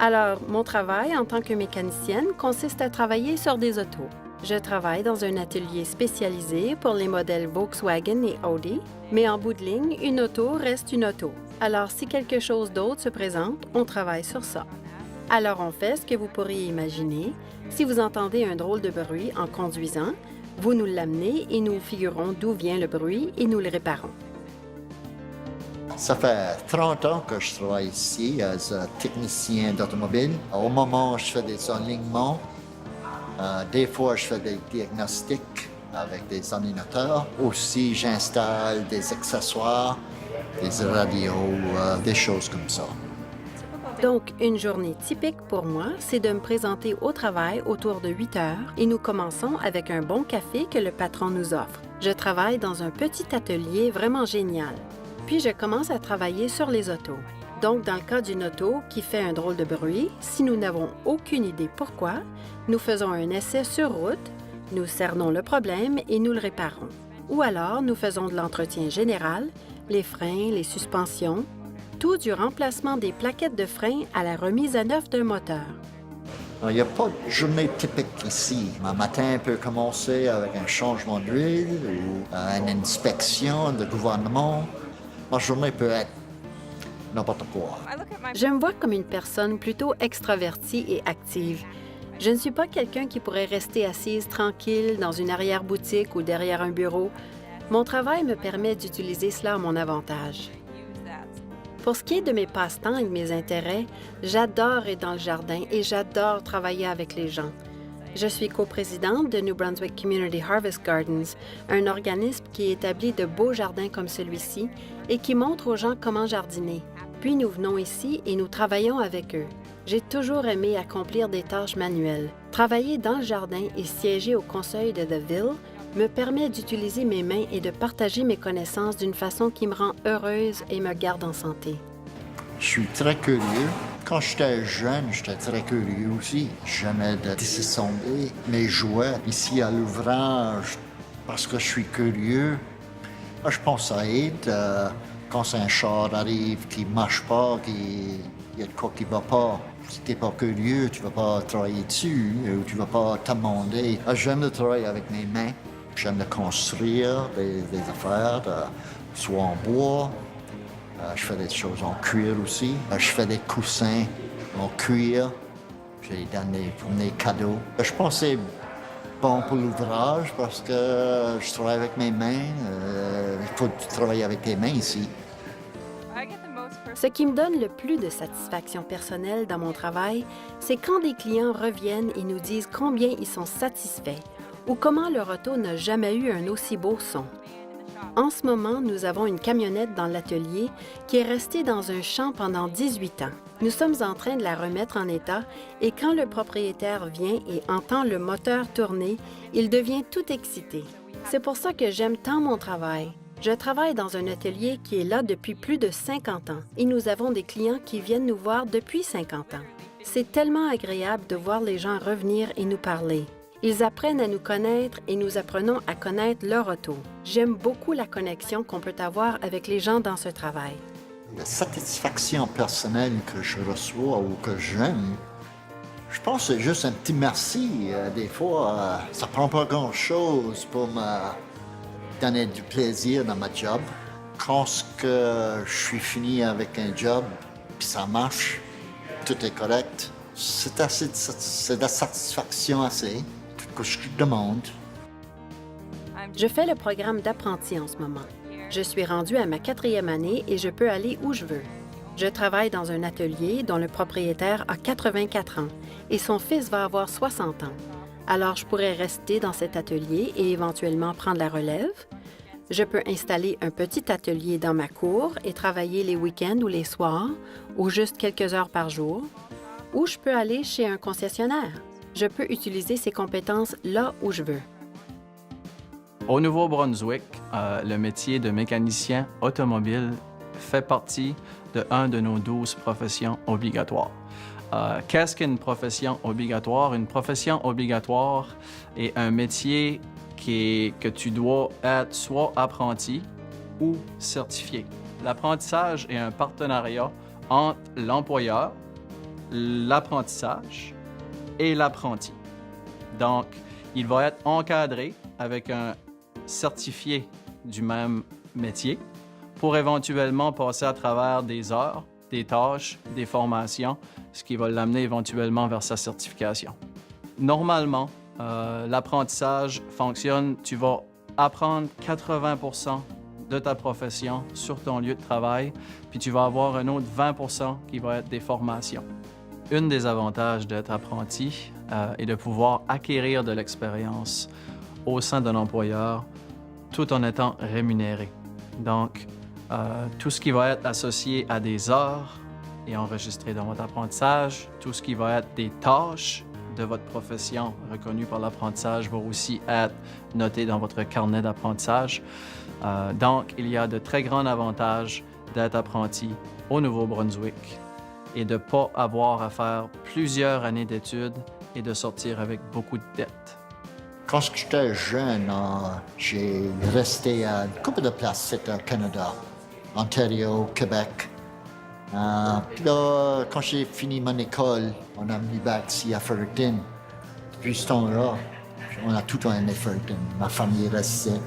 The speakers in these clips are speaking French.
Alors, mon travail en tant que mécanicienne consiste à travailler sur des autos. Je travaille dans un atelier spécialisé pour les modèles Volkswagen et Audi, mais en bout de ligne, une auto reste une auto. Alors, si quelque chose d'autre se présente, on travaille sur ça. Alors, on fait ce que vous pourriez imaginer. Si vous entendez un drôle de bruit en conduisant, vous nous l'amenez et nous figurons d'où vient le bruit et nous le réparons. Ça fait 30 ans que je travaille ici as un technicien d'automobile. Au moment où je fais des alignements, des fois je fais des diagnostics avec des ordinateurs. Aussi, j'installe des accessoires, des radios, des choses comme ça. Donc, une journée typique pour moi, c'est de me présenter au travail autour de 8 heures et nous commençons avec un bon café que le patron nous offre. Je travaille dans un petit atelier vraiment génial. Puis, je commence à travailler sur les autos. Donc, dans le cas d'une auto qui fait un drôle de bruit, si nous n'avons aucune idée pourquoi, nous faisons un essai sur route, nous cernons le problème et nous le réparons. Ou alors, nous faisons de l'entretien général, les freins, les suspensions, tout du remplacement des plaquettes de frein à la remise à neuf d'un moteur. Il n'y a pas de journée typique ici. Un matin peut commencer avec un changement d'huile ou une inspection de gouvernement. Ma journée peut être n'importe quoi. Je me vois comme une personne plutôt extravertie et active. Je ne suis pas quelqu'un qui pourrait rester assise tranquille dans une arrière-boutique ou derrière un bureau. Mon travail me permet d'utiliser cela à mon avantage. Pour ce qui est de mes passe-temps et de mes intérêts, j'adore être dans le jardin et j'adore travailler avec les gens. Je suis coprésidente de New Brunswick Community Harvest Gardens, un organisme qui établit de beaux jardins comme celui-ci et qui montre aux gens comment jardiner. Puis nous venons ici et nous travaillons avec eux. J'ai toujours aimé accomplir des tâches manuelles. Travailler dans le jardin et siéger au conseil de The Ville me permet d'utiliser mes mains et de partager mes connaissances d'une façon qui me rend heureuse et me garde en santé. Je suis très curieux. Quand j'étais jeune, j'étais très curieux aussi. J'aimais de désassembler mes jouets ici à l'ouvrage parce que je suis curieux. Je pense que ça aide quand un char arrive qui ne marche pas, qu'il y a de quoi qui ne va pas. Si tu n'es pas curieux, tu ne vas pas travailler dessus ou tu ne vas pas t'amender. J'aime de travailler avec mes mains. J'aime de construire des affaires, soit en bois. Je fais des choses en cuir aussi. Je fais des coussins en cuir. Je les donne pour mes cadeaux. Je pense que c'est bon pour l'ouvrage parce que je travaille avec mes mains. Il faut travailler avec tes mains ici. Ce qui me donne le plus de satisfaction personnelle dans mon travail, c'est quand des clients reviennent et nous disent combien ils sont satisfaits ou comment leur auto n'a jamais eu un aussi beau son. En ce moment, nous avons une camionnette dans l'atelier qui est restée dans un champ pendant 18 ans. Nous sommes en train de la remettre en état et quand le propriétaire vient et entend le moteur tourner, il devient tout excité. C'est pour ça que j'aime tant mon travail. Je travaille dans un atelier qui est là depuis plus de 50 ans et nous avons des clients qui viennent nous voir depuis 50 ans. C'est tellement agréable de voir les gens revenir et nous parler. Ils apprennent à nous connaître et nous apprenons à connaître leur auto. J'aime beaucoup la connexion qu'on peut avoir avec les gens dans ce travail. La satisfaction personnelle que je reçois ou que j'aime, je pense que c'est juste un petit merci. Des fois, ça prend pas grand-chose pour me donner du plaisir dans ma job. Quand je suis fini avec un job, puis ça marche, tout est correct, c'est de la satisfaction assez. Que je demande. Je fais le programme d'apprenti en ce moment. Je suis rendue à ma 4e année et je peux aller où je veux. Je travaille dans un atelier dont le propriétaire a 84 ans et son fils va avoir 60 ans. Alors, je pourrais rester dans cet atelier et éventuellement prendre la relève. Je peux installer un petit atelier dans ma cour et travailler les week-ends ou les soirs ou juste quelques heures par jour. Ou je peux aller chez un concessionnaire. Je peux utiliser ces compétences là où je veux. Au Nouveau-Brunswick, le métier de mécanicien automobile fait partie de nos 12 professions obligatoires. Qu'est-ce qu'une profession obligatoire? Une profession obligatoire est un métier que tu dois être soit apprenti ou certifié. L'apprentissage est un partenariat entre l'employeur l'apprentissage et l'apprenti. Donc, il va être encadré avec un certifié du même métier pour éventuellement passer à travers des heures, des tâches, des formations, ce qui va l'amener éventuellement vers sa certification. Normalement, l'apprentissage fonctionne, tu vas apprendre 80% de ta profession sur ton lieu de travail, puis tu vas avoir un autre 20% qui va être des formations. Un des avantages d'être apprenti est de pouvoir acquérir de l'expérience au sein d'un employeur tout en étant rémunéré. Donc, tout ce qui va être associé à des heures est enregistré dans votre apprentissage. Tout ce qui va être des tâches de votre profession reconnues par l'apprentissage va aussi être noté dans votre carnet d'apprentissage. Donc, il y a de très grands avantages d'être apprenti au Nouveau-Brunswick et de ne pas avoir à faire plusieurs années d'études et de sortir avec beaucoup de dettes. Quand j'étais jeune, j'ai resté à une couple de places au Canada, Ontario, Québec. Puis là, quand j'ai fini mon école, on a mis back ici à Fredericton. Depuis ce temps-là, on a tout aimé Fredericton. Ma famille restait.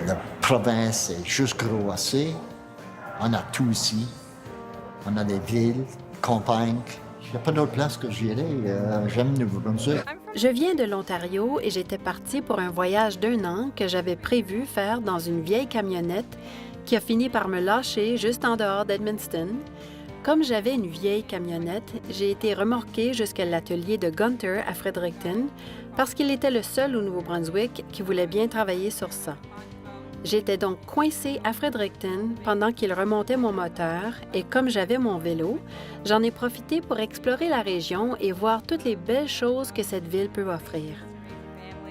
La province est juste gros assez. On a tout ici. On a des villes, campagnes. Il n'y a pas d'autre place que j'irai. J'aime Nouveau-Brunswick. Je viens de l'Ontario et j'étais partie pour un voyage d'1 an que j'avais prévu faire dans une vieille camionnette qui a fini par me lâcher juste en dehors d'Edmundston. Comme j'avais une vieille camionnette, j'ai été remorquée jusqu'à l'atelier de Gunter à Fredericton parce qu'il était le seul au Nouveau-Brunswick qui voulait bien travailler sur ça. J'étais donc coincée à Fredericton pendant qu'il remontait mon moteur et comme j'avais mon vélo, j'en ai profité pour explorer la région et voir toutes les belles choses que cette ville peut offrir.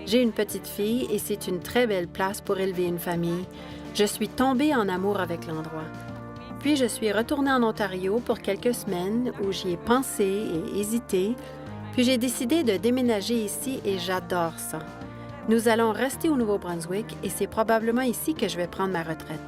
J'ai une petite fille et c'est une très belle place pour élever une famille. Je suis tombée en amour avec l'endroit. Puis je suis retournée en Ontario pour quelques semaines où j'y ai pensé et hésité, puis j'ai décidé de déménager ici et j'adore ça. Nous allons rester au Nouveau-Brunswick et c'est probablement ici que je vais prendre ma retraite.